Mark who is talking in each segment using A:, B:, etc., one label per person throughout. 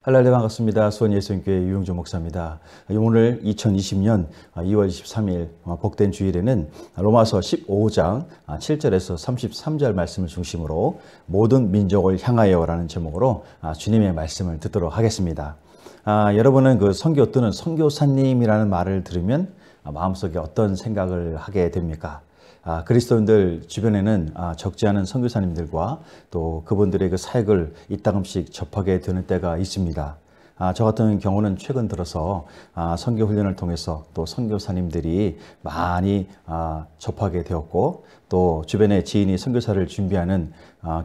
A: 할렐루야, 반갑습니다. 수원예수님교회 유용조 목사입니다. 오늘 2020년 2월 23일 복된 주일에는 로마서 15장 7절에서 33절 말씀을 중심으로 모든 민족을 향하여라는 제목으로 주님의 말씀을 듣도록 하겠습니다. 여러분은 그 선교 또는 선교사님이라는 말을 들으면 마음속에 어떤 생각을 하게 됩니까? 그리스도인들 주변에는 적지 않은 선교사님들과 또 그분들의 그 사역을 이따금씩 접하게 되는 때가 있습니다. 저 같은 경우는 최근 들어서 선교 훈련을 통해서 또 선교사님들이 많이 접하게 되었고, 또 주변에 지인이 선교사를 준비하는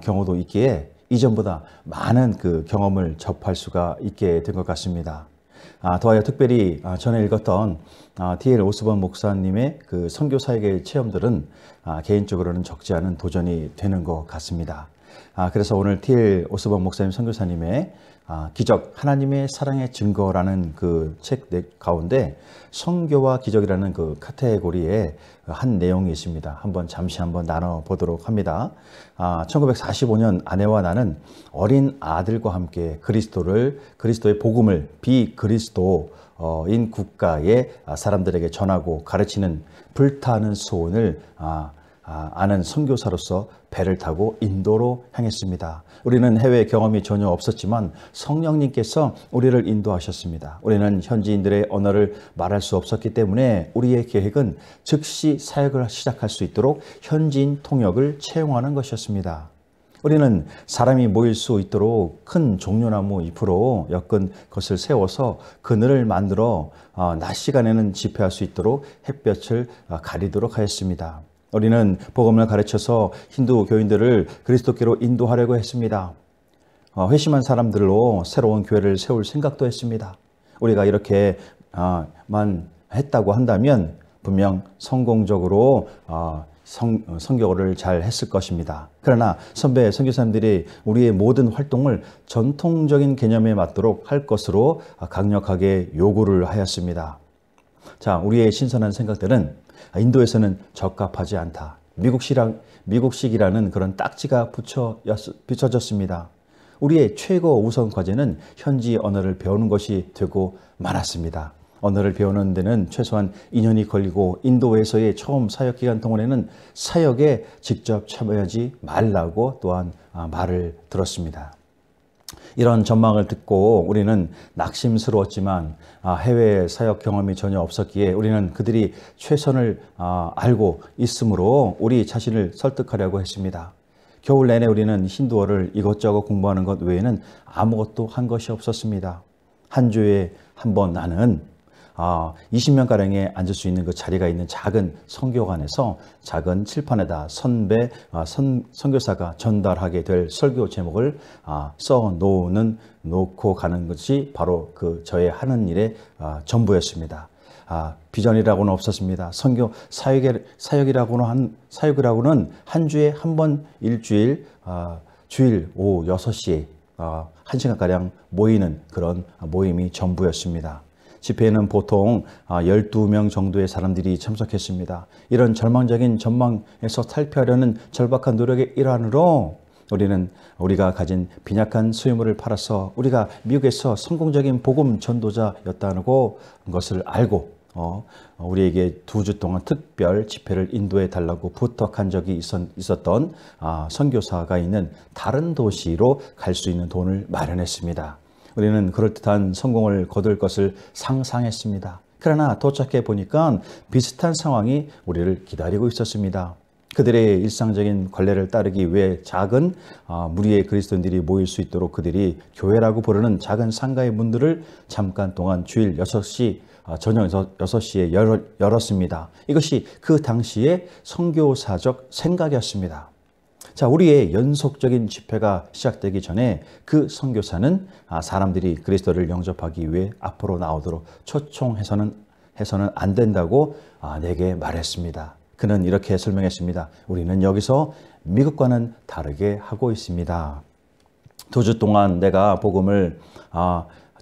A: 경우도 있기에 이전보다 많은 그 경험을 접할 수가 있게 된 것 같습니다. 더하여 특별히 전에 읽었던 D.L. 오스본 목사님의 그 선교 사역의 체험들은 개인적으로는 적지 않은 도전이 되는 것 같습니다. 그래서 오늘 D.L. 오스본 목사님 선교사님의 기적, 하나님의 사랑의 증거라는 그 책 가운데 선교와 기적이라는 그 카테고리에 한 내용이 있습니다. 잠시 한번 나눠보도록 합니다. 1945년 아내와 나는 어린 아들과 함께 그리스도의 복음을 비그리스도인 국가의 사람들에게 전하고 가르치는 불타는 소원을 아는 선교사로서 배를 타고 인도로 향했습니다. 우리는 해외 경험이 전혀 없었지만 성령님께서 우리를 인도하셨습니다. 우리는 현지인들의 언어를 말할 수 없었기 때문에 우리의 계획은 즉시 사역을 시작할 수 있도록 현지인 통역을 채용하는 것이었습니다. 우리는 사람이 모일 수 있도록 큰 종려나무 잎으로 엮은 것을 세워서 그늘을 만들어 낮 시간에는 집회할 수 있도록 햇볕을 가리도록 하였습니다. 우리는 복음을 가르쳐서 힌두 교인들을 그리스도께로 인도하려고 했습니다. 회심한 사람들로 새로운 교회를 세울 생각도 했습니다. 우리가 이렇게만 했다고 한다면 분명 성공적으로 선교를 잘 했을 것입니다. 그러나 선배 선교사님들이 우리의 모든 활동을 전통적인 개념에 맞도록 할 것으로 강력하게 요구를 하였습니다. 우리의 신선한 생각들은 인도에서는 적합하지 않다. 미국식이라는 그런 딱지가 붙여졌습니다. 우리의 최고 우선 과제는 현지 언어를 배우는 것이 되고 말았습니다. 언어를 배우는 데는 최소한 2년이 걸리고 인도에서의 처음 사역 기간 동안에는 사역에 직접 참여하지 말라고 또한 말을 들었습니다. 이런 전망을 듣고 우리는 낙심스러웠지만 해외 사역 경험이 전혀 없었기에 우리는 그들이 최선을 알고 있으므로 우리 자신을 설득하려고 했습니다. 겨울 내내 우리는 힌두어를 이것저것 공부하는 것 외에는 아무것도 한 것이 없었습니다. 한 주에 한 번 나는 20명가량에 앉을 수 있는 그 자리가 있는 작은 선교관에서 작은 칠판에다 선교사가 전달하게 될 설교 제목을 놓고 가는 것이 바로 저의 하는 일의 전부였습니다. 비전이라고는 없었습니다. 선교 사역이라고는 한 주에 한 번 일주일 주일 오후 6시에 1시간가량 모이는 그런 모임이 전부였습니다. 집회에는 보통 12명 정도의 사람들이 참석했습니다. 이런 절망적인 전망에서 탈피하려는 절박한 노력의 일환으로 우리가 가진 빈약한 소유물을 팔아서 우리가 미국에서 성공적인 복음 전도자였다는 것을 알고 우리에게 2주 동안 특별 집회를 인도해 달라고 부탁한 적이 있었던 선교사가 있는 다른 도시로 갈 수 있는 돈을 마련했습니다. 우리는 그럴듯한 성공을 거둘 것을 상상했습니다. 그러나 도착해 보니까 비슷한 상황이 우리를 기다리고 있었습니다. 그들의 일상적인 관례를 따르기 위해 작은 무리의 그리스도인들이 모일 수 있도록 그들이 교회라고 부르는 작은 상가의 문들을 잠깐 동안 주일 6시, 저녁 6시에 열었습니다. 이것이 그 당시의 선교사적 생각이었습니다. 우리의 연속적인 집회가 시작되기 전에 그 선교사는 사람들이 그리스도를 영접하기 위해 앞으로 나오도록 초청해서는 안 된다고 내게 말했습니다. 그는 이렇게 설명했습니다. 우리는 여기서 미국과는 다르게 하고 있습니다. 2주 동안 내가 복음을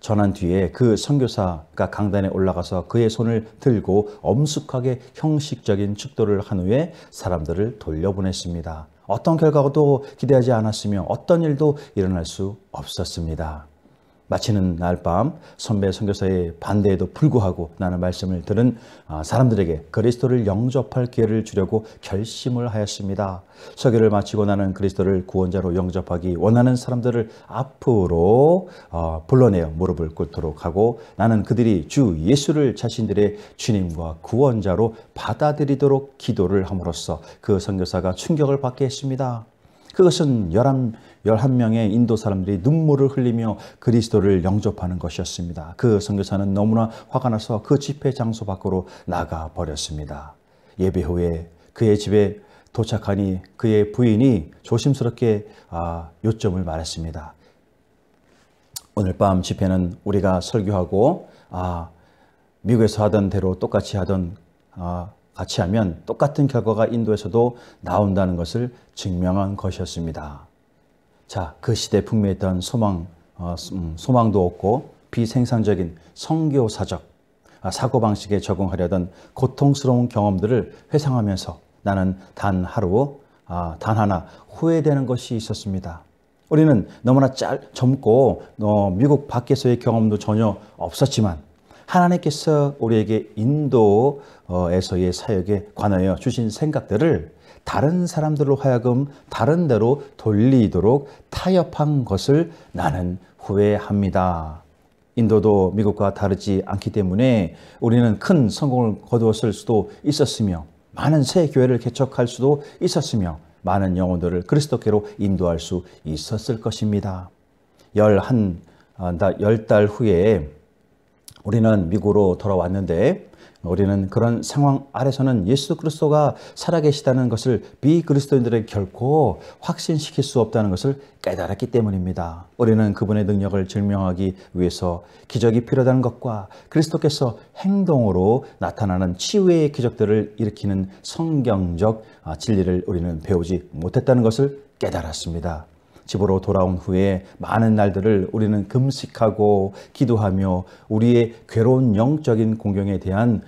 A: 전한 뒤에 그 선교사가 강단에 올라가서 그의 손을 들고 엄숙하게 형식적인 축도를 한 후에 사람들을 돌려보냈습니다. 어떤 결과도 기대하지 않았으며 어떤 일도 일어날 수 없었습니다. 마치는 날 밤 선배 선교사의 반대에도 불구하고 나는 말씀을 들은 사람들에게 그리스도를 영접할 기회를 주려고 결심을 하였습니다. 설교를 마치고 나는 그리스도를 구원자로 영접하기 원하는 사람들을 앞으로 불러내어 무릎을 꿇도록 하고 나는 그들이 주 예수를 자신들의 주님과 구원자로 받아들이도록 기도를 함으로써 그 선교사가 충격을 받게 했습니다. 그것은 11명의 인도 사람들이 눈물을 흘리며 그리스도를 영접하는 것이었습니다. 그 선교사는 너무나 화가 나서 그 집회 장소 밖으로 나가 버렸습니다. 예배 후에 그의 집에 도착하니 그의 부인이 조심스럽게 요점을 말했습니다. 오늘 밤 집회는 우리가 설교하고 미국에서 하던 대로 똑같이 같이 하면 똑같은 결과가 인도에서도 나온다는 것을 증명한 것이었습니다. 자, 그 시대에 풍미했던 소망도 없고 비생산적인 선교사적 사고방식에 적응하려던 고통스러운 경험들을 회상하면서 나는 단 하나 후회되는 것이 있었습니다. 우리는 너무나 젊고 미국 밖에서의 경험도 전혀 없었지만 하나님께서 우리에게 인도에서의 사역에 관하여 주신 생각들을 다른 사람들로 하여금 다른 데로 돌리도록 타협한 것을 나는 후회합니다. 인도도 미국과 다르지 않기 때문에 우리는 큰 성공을 거두었을 수도 있었으며 많은 새 교회를 개척할 수도 있었으며 많은 영혼들을 그리스도께로 인도할 수 있었을 것입니다. 10달 후에 우리는 미국으로 돌아왔는데 우리는 그런 상황 아래서는 예수 그리스도가 살아계시다는 것을 비그리스도인들에게 결코 확신시킬 수 없다는 것을 깨달았기 때문입니다. 우리는 그분의 능력을 증명하기 위해서 기적이 필요하다는 것과 그리스도께서 행동으로 나타나는 치유의 기적들을 일으키는 성경적 진리를 우리는 배우지 못했다는 것을 깨달았습니다. 집으로 돌아온 후에 많은 날들을 우리는 금식하고 기도하며 우리의 괴로운 영적인 공경에 대한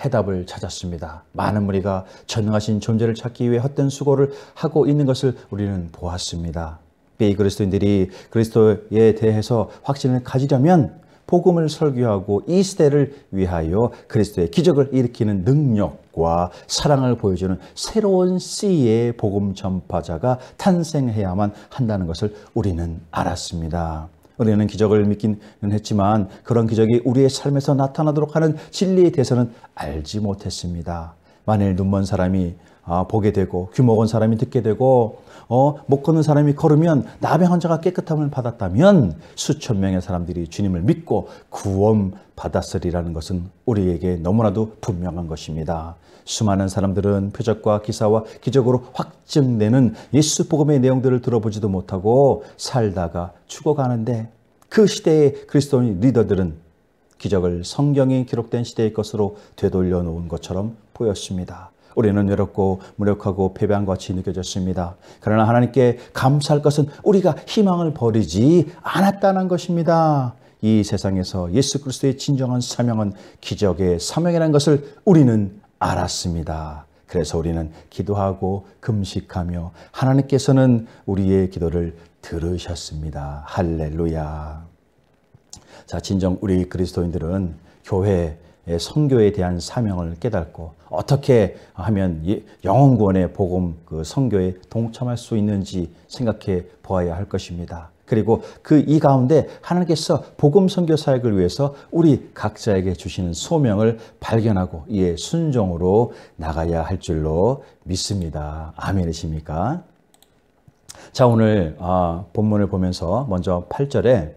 A: 해답을 찾았습니다. 많은 무리가 전능하신 존재를 찾기 위해 헛된 수고를 하고 있는 것을 우리는 보았습니다. 비그리스도인들이 그리스도에 대해서 확신을 가지려면 복음을 설교하고 이 시대를 위하여 그리스도의 기적을 일으키는 능력과 사랑을 보여주는 새로운 씨의 복음 전파자가 탄생해야만 한다는 것을 우리는 알았습니다. 우리는 기적을 믿기는 했지만 그런 기적이 우리의 삶에서 나타나도록 하는 진리에 대해서는 알지 못했습니다. 만일 눈먼 사람이 보게 되고 귀 먹은 사람이 듣게 되고 못 걷는 사람이 걸으면 나병 환자가 깨끗함을 받았다면 수천 명의 사람들이 주님을 믿고 구원 받았으리라는 것은 우리에게 너무나도 분명한 것입니다. 수많은 사람들은 표적과 기사와 기적으로 확증되는 예수 복음의 내용들을 들어보지도 못하고 살다가 죽어가는데 그 시대의 그리스도인 리더들은 기적을 성경에 기록된 시대의 것으로 되돌려 놓은 것처럼 보였습니다. 우리는 외롭고 무력하고 패배한 것 같이 느껴졌습니다. 그러나 하나님께 감사할 것은 우리가 희망을 버리지 않았다는 것입니다. 이 세상에서 예수 그리스도의 진정한 사명은 기적의 사명이라는 것을 우리는 알았습니다. 그래서 우리는 기도하고 금식하며 하나님께서는 우리의 기도를 들으셨습니다. 할렐루야. 자, 진정 우리 그리스도인들은 교회의 선교에 대한 사명을 깨닫고 어떻게 하면 영혼 구원의 복음 그 선교에 동참할 수 있는지 생각해 보아야 할 것입니다. 그리고 이 가운데 하나님께서 복음 선교 사역을 위해서 우리 각자에게 주시는 소명을 발견하고 이에 순종으로 나가야 할 줄로 믿습니다. 아멘이십니까? 자, 오늘 본문을 보면서 먼저 8절에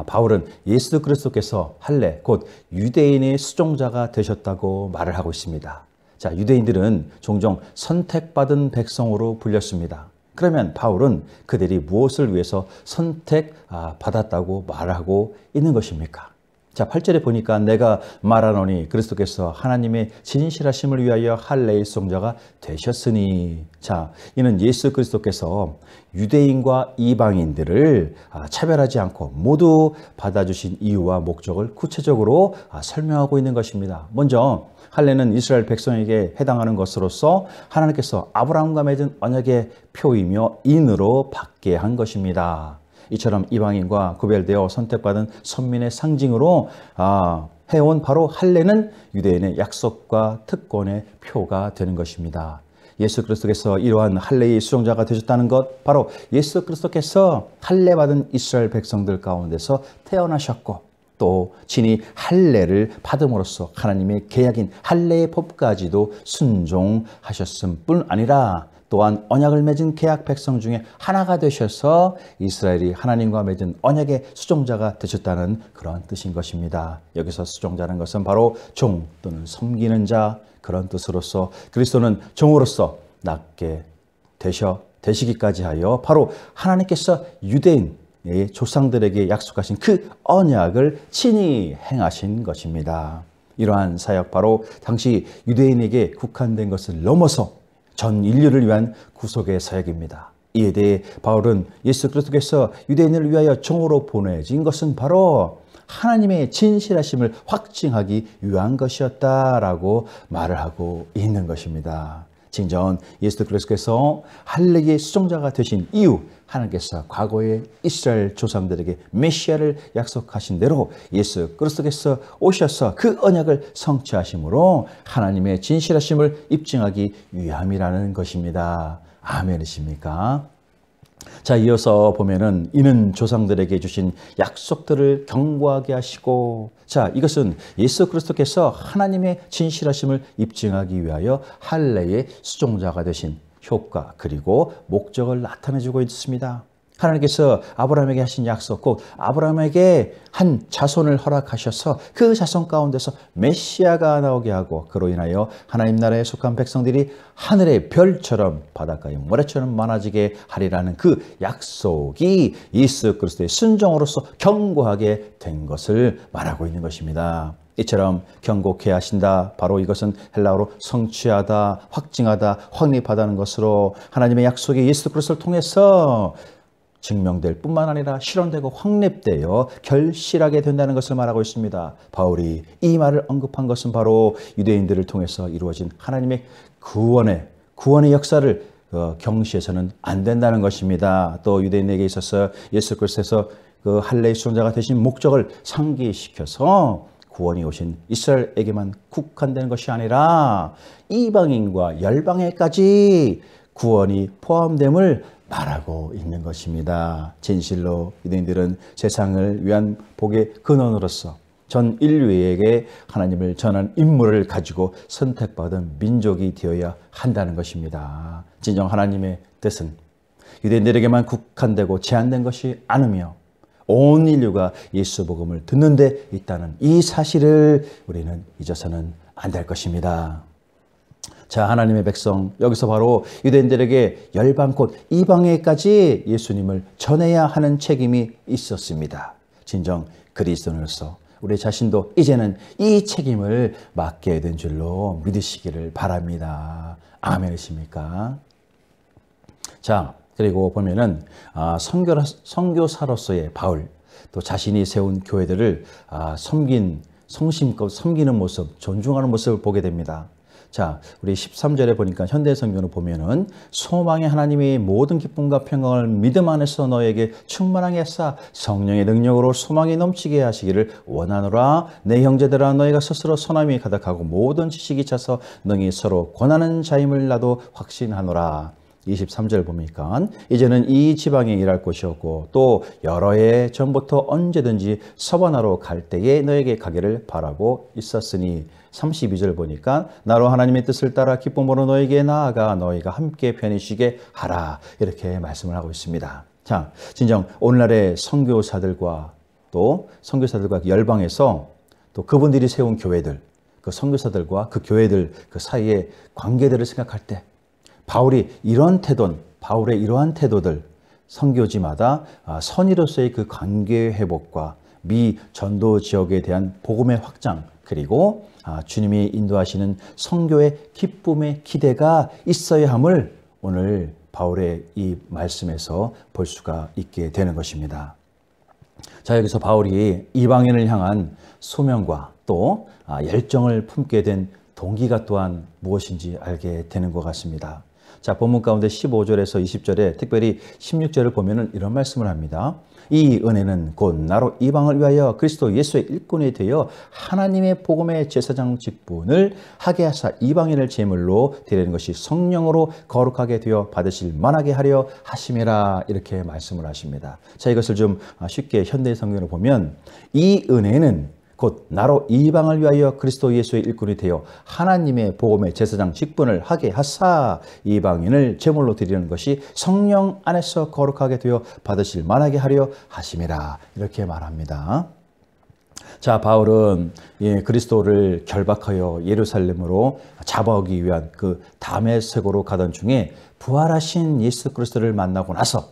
A: 바울은 예수 그리스도께서 할례 곧 유대인의 수종자가 되셨다고 말을 하고 있습니다. 자, 유대인들은 종종 선택받은 백성으로 불렸습니다. 그러면 바울은 그들이 무엇을 위해서 선택받았다고 말하고 있는 것입니까? 자, 8절에 보니까 내가 말하노니 그리스도께서 하나님의 진실하심을 위하여 할례의 수종자가 되셨으니. 자, 이는 예수 그리스도께서 유대인과 이방인들을 차별하지 않고 모두 받아주신 이유와 목적을 구체적으로 설명하고 있는 것입니다. 먼저 할례는 이스라엘 백성에게 해당하는 것으로서 하나님께서 아브라함과 맺은 언약의 표이며 인으로 받게 한 것입니다. 이처럼 이방인과 구별되어 선택받은 선민의 상징으로 해온 바로 할례는 유대인의 약속과 특권의 표가 되는 것입니다. 예수 그리스도께서 이러한 할례의 수종자가 되셨다는 것, 바로 예수 그리스도께서 할례 받은 이스라엘 백성들 가운데서 태어나셨고 또 친히 할례를 받음으로써 하나님의 계약인 할례의 법까지도 순종하셨음 뿐 아니라 또한 언약을 맺은 계약 백성 중에 하나가 되셔서 이스라엘이 하나님과 맺은 언약의 수종자가 되셨다는 그런 뜻인 것입니다. 여기서 수종자는 것은 바로 종 또는 섬기는 자, 그런 뜻으로서 그리스도는 종으로서 낫게 되시기까지 하여 바로 하나님께서 유대인의 조상들에게 약속하신 그 언약을 친히 행하신 것입니다. 이러한 사역, 바로 당시 유대인에게 국한된 것을 넘어서 전 인류를 위한 구속의 사역입니다. 이에 대해 바울은 예수 그리스도께서 유대인을 위하여 종으로 보내진 것은 바로 하나님의 진실하심을 확증하기 위한 것이었다라고 말을 하고 있는 것입니다. 진정 예수 그리스도께서 할례의 수종자가 되신 이후 하나님께서 과거의 이스라엘 조상들에게 메시아를 약속하신 대로 예수 그리스도께서 오셔서 그 언약을 성취하심으로 하나님의 진실하심을 입증하기 위함이라는 것입니다. 아멘이십니까? 자, 이어서 보면은 이는 조상들에게 주신 약속들을 경고하게 하시고, 자, 이것은 예수 그리스도께서 하나님의 진실하심을 입증하기 위하여 할례의 수종자가 되신 효과 그리고 목적을 나타내주고 있습니다. 하나님께서 아브라함에게 하신 약속, 곧 아브라함에게 한 자손을 허락하셔서 그 자손 가운데서 메시아가 나오게 하고 그로 인하여 하나님 나라에 속한 백성들이 하늘의 별처럼 바닷가의 모래처럼 많아지게 하리라는 그 약속이 예수 그리스도의 순종으로서 경고하게 된 것을 말하고 있는 것입니다. 이처럼 경고케 하신다, 바로 이것은 헬라어로 성취하다, 확증하다, 확립하다는 것으로 하나님의 약속이 예수 그리스도를 통해서 증명될 뿐만 아니라 실현되고 확립되어 결실하게 된다는 것을 말하고 있습니다. 바울이 이 말을 언급한 것은 바로 유대인들을 통해서 이루어진 하나님의 구원의 역사를 경시해서는 안 된다는 것입니다. 또 유대인에게 있어서 예수 그리스도께서 그 할례의 수종자가 되신 목적을 상기시켜서 구원이 오신 이스라엘에게만 국한되는 것이 아니라 이방인과 열방에까지 구원이 포함됨을 말하고 있는 것입니다. 진실로 유대인들은 세상을 위한 복의 근원으로서 전 인류에게 하나님을 전한 임무를 가지고 선택받은 민족이 되어야 한다는 것입니다. 진정 하나님의 뜻은 유대인들에게만 국한되고 제한된 것이 아니며 온 인류가 예수 복음을 듣는 데 있다는 이 사실을 우리는 잊어서는 안 될 것입니다. 자, 하나님의 백성, 여기서 바로 유대인들에게 열방 곧 이방에까지 예수님을 전해야 하는 책임이 있었습니다. 진정 그리스도인으로서 우리 자신도 이제는 이 책임을 맡게 된 줄로 믿으시기를 바랍니다. 아멘이십니까? 자, 그리고 보면은 선교사로서의 바울, 또 자신이 세운 교회들을 성심껏 섬기는 모습, 존중하는 모습을 보게 됩니다. 자, 우리 13절에 보니까 현대 성경을 보면은 소망의 하나님이 모든 기쁨과 평강을 믿음 안에서 너에게 충만하게 하사 성령의 능력으로 소망이 넘치게 하시기를 원하노라. 내 형제들아, 너희가 스스로 선함이 가득하고 모든 지식이 차서 능히 서로 권하는 자임을 나도 확신하노라. 23절 보니까 이제는 이 지방에 일할 곳이 없고 또 여러 해 전부터 언제든지 서바나로 갈 때에 너에게 가기를 바라고 있었으니 32절 보니까 나로 하나님의 뜻을 따라 기쁨으로 너에게 나아가 너희가 함께 편히 쉬게 하라, 이렇게 말씀을 하고 있습니다. 자, 진정 오늘날의 선교사들과 또 선교사들과 열방에서 또 그분들이 세운 교회들, 그 선교사들과 그 교회들 그 사이의 관계들을 생각할 때 바울의 이러한 태도들, 선교지마다 선의로서의 그 관계 회복과 미 전도 지역에 대한 복음의 확장, 그리고 주님이 인도하시는 선교의 기쁨의 기대가 있어야 함을 오늘 바울의 이 말씀에서 볼 수가 있게 되는 것입니다. 자, 여기서 바울이 이방인을 향한 소명과 또 열정을 품게 된 동기가 또한 무엇인지 알게 되는 것 같습니다. 자, 본문 가운데 15절에서 20절에 특별히 16절을 보면은 이런 말씀을 합니다. 이 은혜는 곧 나로 이방을 위하여 그리스도 예수의 일꾼이 되어 하나님의 복음의 제사장 직분을 하게 하사 이방인을 제물로 드리는 것이 성령으로 거룩하게 되어 받으실 만하게 하려 하심이라, 이렇게 말씀을 하십니다. 자, 이것을 좀 쉽게 현대 성경으로 보면 이 은혜는 곧 나로 이방을 위하여 그리스도 예수의 일꾼이 되어 하나님의 복음의 제사장 직분을 하게 하사 이방인을 제물로 드리는 것이 성령 안에서 거룩하게 되어 받으실 만하게 하려 하심이라, 이렇게 말합니다. 자, 바울은 그리스도를 결박하여 예루살렘으로 잡아오기 위한 그 다메섹으로 가던 중에 부활하신 예수 그리스도를 만나고 나서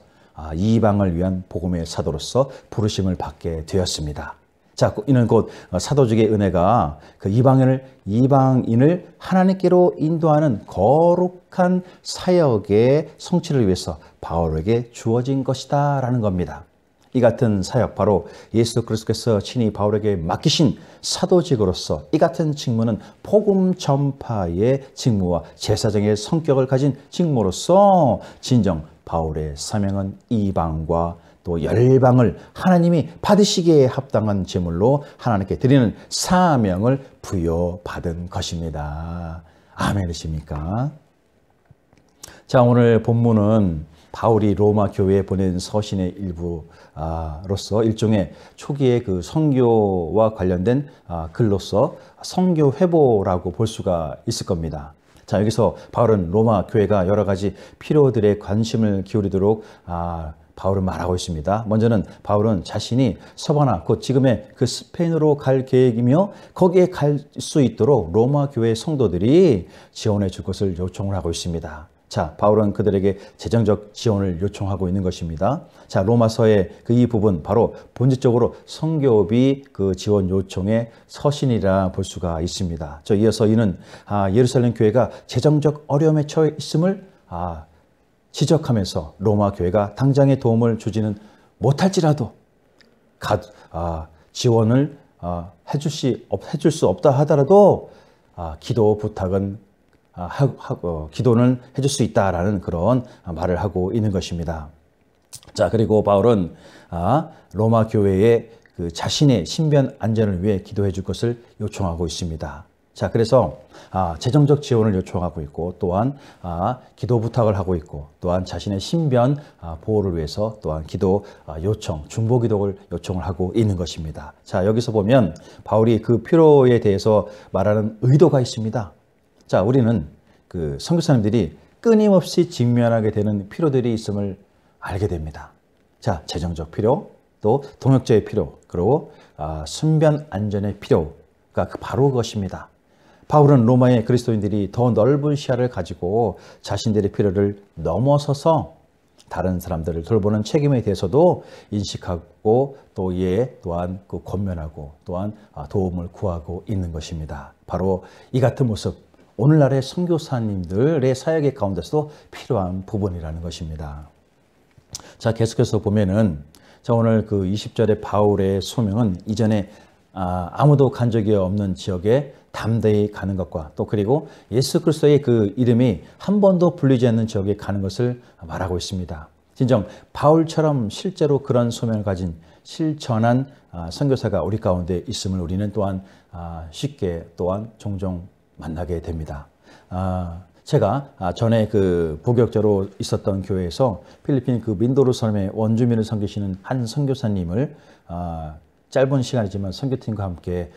A: 이방을 위한 복음의 사도로서 부르심을 받게 되었습니다. 자, 이는 곧 사도직의 은혜가 그 이방인을 하나님께로 인도하는 거룩한 사역의 성취를 위해서 바울에게 주어진 것이다 라는 겁니다. 이 같은 사역, 바로 예수 그리스도께서 친히 바울에게 맡기신 사도직으로서 이 같은 직무는 복음 전파의 직무와 제사장의 성격을 가진 직무로서 진정 바울의 사명은 이방과 또 열방을 하나님이 받으시기에 합당한 제물로 하나님께 드리는 사명을 부여받은 것입니다. 아멘이십니까? 자, 오늘 본문은 바울이 로마 교회에 보낸 서신의 일부로서 일종의 초기의 그 선교와 관련된 글로서 선교 회보라고 볼 수가 있을 겁니다. 자, 여기서 바울은 로마 교회가 여러 가지 필요들에 관심을 기울이도록 바울은 말하고 있습니다. 먼저는 바울은 자신이 서바나, 곧 지금의 그 스페인으로 갈 계획이며 거기에 갈 수 있도록 로마 교회 성도들이 지원해 줄 것을 요청을 하고 있습니다. 자, 바울은 그들에게 재정적 지원을 요청하고 있는 것입니다. 자, 로마서의 그 이 부분, 바로 본질적으로 선교비 그 지원 요청의 서신이라 볼 수가 있습니다. 이어서 이는 예루살렘 교회가 재정적 어려움에 처해 있음을 지적하면서 로마 교회가 당장의 도움을 주지는 못할지라도 지원을 해줄 수 없다 하더라도 기도 부탁은 기도는 해줄 수 있다라는 그런 말을 하고 있는 것입니다. 자, 그리고 바울은 로마 교회에 그 자신의 신변 안전을 위해 기도해 줄 것을 요청하고 있습니다. 자, 그래서 재정적 지원을 요청하고 있고, 또한 기도 부탁을 하고 있고, 또한 자신의 신변 보호를 위해서 또한 기도 요청, 중보 기도를 요청을 하고 있는 것입니다. 자, 여기서 보면 바울이 그 필요에 대해서 말하는 의도가 있습니다. 자, 우리는 그 선교사님들이 끊임없이 직면하게 되는 필요들이 있음을 알게 됩니다. 자, 재정적 필요, 또 동역자의 필요, 그리고 신변 안전의 필요가 바로 그것입니다. 바울은 로마의 그리스도인들이 더 넓은 시야를 가지고 자신들의 필요를 넘어서서 다른 사람들을 돌보는 책임에 대해서도 인식하고 또 이에 또한 그 권면하고 또한 도움을 구하고 있는 것입니다. 바로 이 같은 모습, 오늘날의 선교사님들의 사역의 가운데서도 필요한 부분이라는 것입니다. 자, 계속해서 보면은 오늘 그 20절의 바울의 소명은 이전에 아무도 간 적이 없는 지역에 담대히 가는 것과 또 그리고 예수 그리스도의 그 이름이 한 번도 불리지 않는 지역에 가는 것을 말하고 있습니다. 진정 바울처럼 실제로 그런 소명을 가진 실천한 선교사가 우리 가운데 있음을 우리는 또한 쉽게 또한 종종 만나게 됩니다. 제가 전에 그 부격자로 있었던 교회에서 필리핀 그 민도르 섬의 원주민을 섬기시는 한 선교사님을 짧은 시간이지만 선교팀과 함께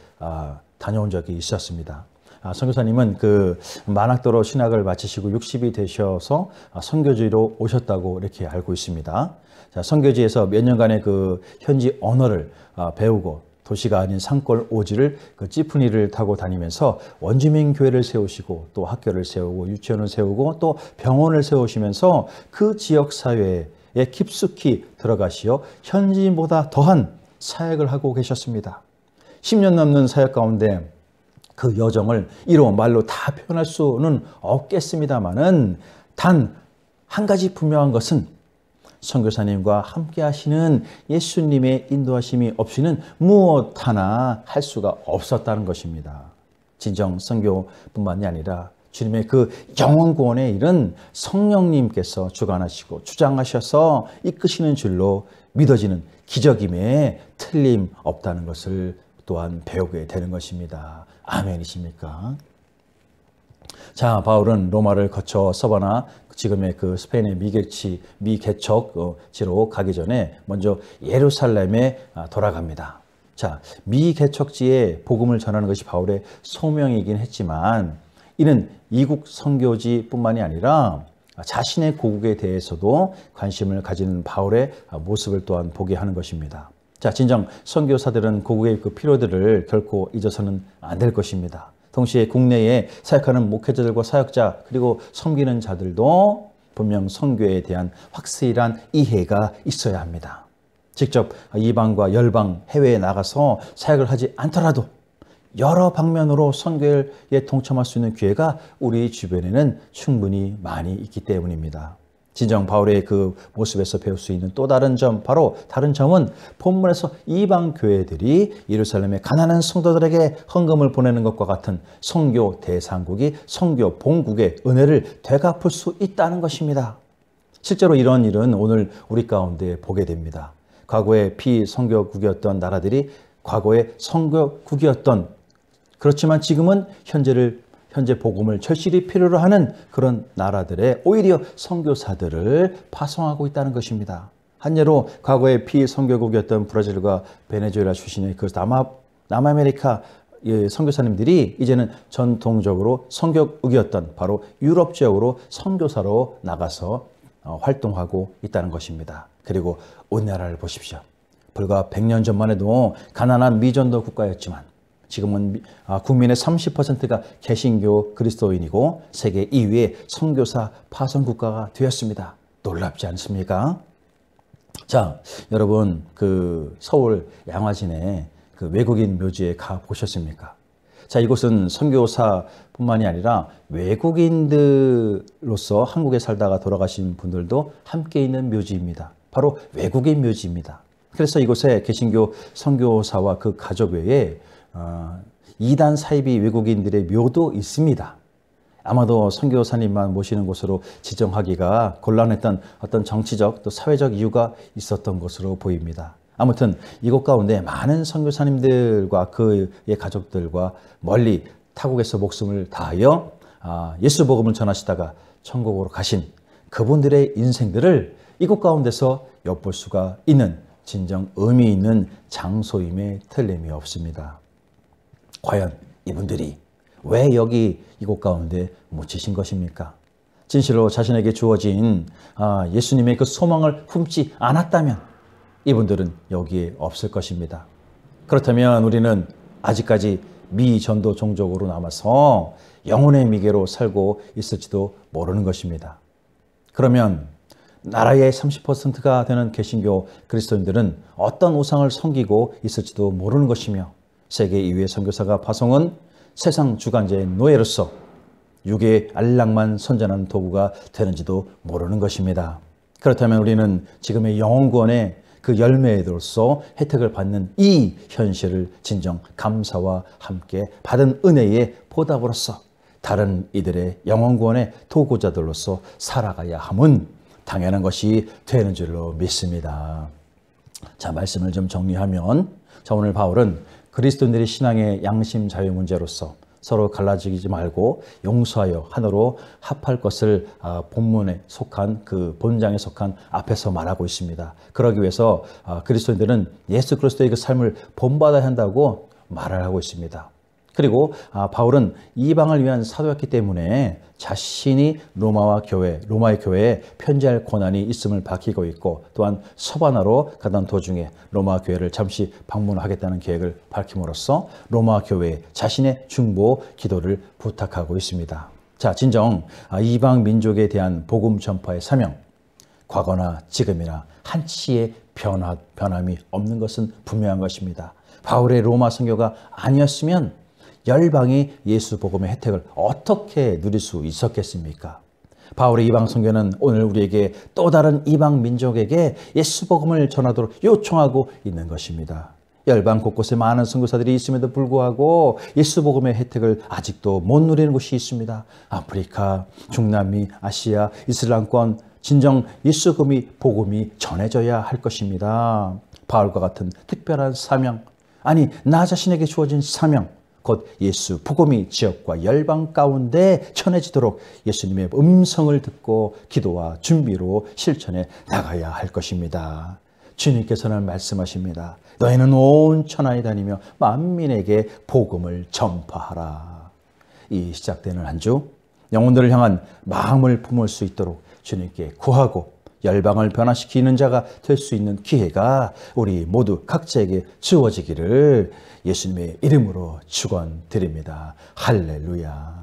A: 다녀온 적이 있었습니다. 선교사님은 그 만학도로 신학을 마치시고 60이 되셔서 선교지로 오셨다고 이렇게 알고 있습니다. 자, 선교지에서 몇 년간의 그 현지 언어를 배우고 도시가 아닌 산골 오지를 그 찌푸니를 타고 다니면서 원주민 교회를 세우시고 또 학교를 세우고 유치원을 세우고 또 병원을 세우시면서 그 지역 사회에 깊숙이 들어가시어 현지인보다 더한 사역을 하고 계셨습니다. 10년 넘는 사역 가운데 그 여정을 이로 말로 다 표현할 수는 없겠습니다만은 단 한 가지 분명한 것은 선교사님과 함께 하시는 예수님의 인도하심이 없이는 무엇 하나 할 수가 없었다는 것입니다. 진정 선교뿐만이 아니라 주님의 그 영원 구원의 일은 성령님께서 주관하시고 주장하셔서 이끄시는 줄로 믿어지는 기적임에 틀림없다는 것을 또한 배우게 되는 것입니다. 아멘이십니까? 자, 바울은 로마를 거쳐 서바나 지금의 그 스페인의 미개척지로 가기 전에 먼저 예루살렘에 돌아갑니다. 자, 미개척지에 복음을 전하는 것이 바울의 소명이긴 했지만 이는 이국 선교지뿐만이 아니라 자신의 고국에 대해서도 관심을 가지는 바울의 모습을 또한 보게 하는 것입니다. 자, 진정 선교사들은 고국의 그 필요들을 결코 잊어서는 안 될 것입니다. 동시에 국내에 사역하는 목회자들과 사역자 그리고 섬기는 자들도 분명 선교에 대한 확실한 이해가 있어야 합니다. 직접 이방과 열방, 해외에 나가서 사역을 하지 않더라도 여러 방면으로 선교에 동참할 수 있는 기회가 우리 주변에는 충분히 많이 있기 때문입니다. 진정 바울의 그 모습에서 배울 수 있는 또 다른 점, 바로 다른 점은 본문에서 이방 교회들이 예루살렘의 가난한 성도들에게 헌금을 보내는 것과 같은 선교 대상국이 선교 본국의 은혜를 되갚을 수 있다는 것입니다. 실제로 이런 일은 오늘 우리 가운데 보게 됩니다. 과거에 비선교국이었던 나라들이 과거에 선교국이었던, 그렇지만 지금은 현재 복음을 절실히 필요로 하는 그런 나라들에 오히려 선교사들을 파송하고 있다는 것입니다. 한 예로 과거에 비선교국이었던 브라질과 베네수엘라 출신의 그 남아메리카 선교사님들이 이제는 전통적으로 선교국이었던 바로 유럽 지역으로 선교사로 나가서 활동하고 있다는 것입니다. 그리고 우리나라를 보십시오. 불과 100년 전만 해도 가난한 미전도 국가였지만 지금은 국민의 30%가 개신교 그리스도인이고 세계 2위의 선교사 파송 국가가 되었습니다. 놀랍지 않습니까? 자, 여러분 그 서울 양화진에 그 외국인 묘지에 가 보셨습니까? 자, 이곳은 선교사뿐만이 아니라 외국인들로서 한국에 살다가 돌아가신 분들도 함께 있는 묘지입니다. 바로 외국인 묘지입니다. 그래서 이곳에 개신교 선교사와 그 가족 외에 이단 사이비 외국인들의 묘도 있습니다. 아마도 선교사님만 모시는 곳으로 지정하기가 곤란했던 어떤 정치적 또 사회적 이유가 있었던 것으로 보입니다. 아무튼 이곳 가운데 많은 선교사님들과 그의 가족들과 멀리 타국에서 목숨을 다하여 예수 복음을 전하시다가 천국으로 가신 그분들의 인생들을 이곳 가운데서 엿볼 수가 있는 진정 의미 있는 장소임에 틀림이 없습니다. 과연 이분들이 왜 여기 이곳 가운데 묻히신 것입니까? 진실로 자신에게 주어진 예수님의 그 소망을 품지 않았다면 이분들은 여기에 없을 것입니다. 그렇다면 우리는 아직까지 미전도 종족으로 남아서 영혼의 미개로 살고 있을지도 모르는 것입니다. 그러면 나라의 30%가 되는 개신교 그리스도인들은 어떤 우상을 섬기고 있을지도 모르는 것이며 세계 2위의 선교사가 파송은 세상 주관자의 노예로서 육의 안락만 선전하는 도구가 되는지도 모르는 것입니다. 그렇다면 우리는 지금의 영혼구원의 그 열매로서 혜택을 받는 이 현실을 진정 감사와 함께 받은 은혜의 보답으로서 다른 이들의 영혼구원의 도구자들로서 살아가야 함은 당연한 것이 되는 줄로 믿습니다. 자, 말씀을 좀 정리하면, 자, 오늘 바울은 그리스도인들의 신앙의 양심 자유 문제로서 서로 갈라지지 말고 용서하여 하나로 합할 것을 본문에 속한 그 본장에 속한 앞에서 말하고 있습니다. 그러기 위해서 그리스도인들은 예수 그리스도의 그 삶을 본받아야 한다고 말을 하고 있습니다. 그리고 바울은 이방을 위한 사도였기 때문에 자신이 로마의 교회에 편지할 권한이 있음을 밝히고 있고, 또한 서바나로 가던 도중에 로마 교회를 잠시 방문하겠다는 계획을 밝힘으로써 로마 교회에 자신의 중보 기도를 부탁하고 있습니다. 자, 진정 이방 민족에 대한 복음 전파의 사명, 과거나 지금이나 한치의 변함이 없는 것은 분명한 것입니다. 바울의 로마 선교가 아니었으면 열방이 예수 복음의 혜택을 어떻게 누릴 수 있었겠습니까? 바울의 이방 선교는 오늘 우리에게 또 다른 이방 민족에게 예수 복음을 전하도록 요청하고 있는 것입니다. 열방 곳곳에 많은 선교사들이 있음에도 불구하고 예수 복음의 혜택을 아직도 못 누리는 곳이 있습니다. 아프리카, 중남미, 아시아, 이슬람권 진정 예수 복음이 전해져야 할 것입니다. 바울과 같은 특별한 사명, 아니 나 자신에게 주어진 사명, 곧 예수 복음이 지역과 열방 가운데 전해지도록 예수님의 음성을 듣고 기도와 준비로 실천해 나가야 할 것입니다. 주님께서는 말씀하십니다. 너희는 온 천하에 다니며 만민에게 복음을 전파하라. 이 시작되는 한 주 영혼들을 향한 마음을 품을 수 있도록 주님께 구하고 열방을 변화시키는 자가 될 수 있는 기회가 우리 모두 각자에게 주어지기를 예수님의 이름으로 축원드립니다. 할렐루야.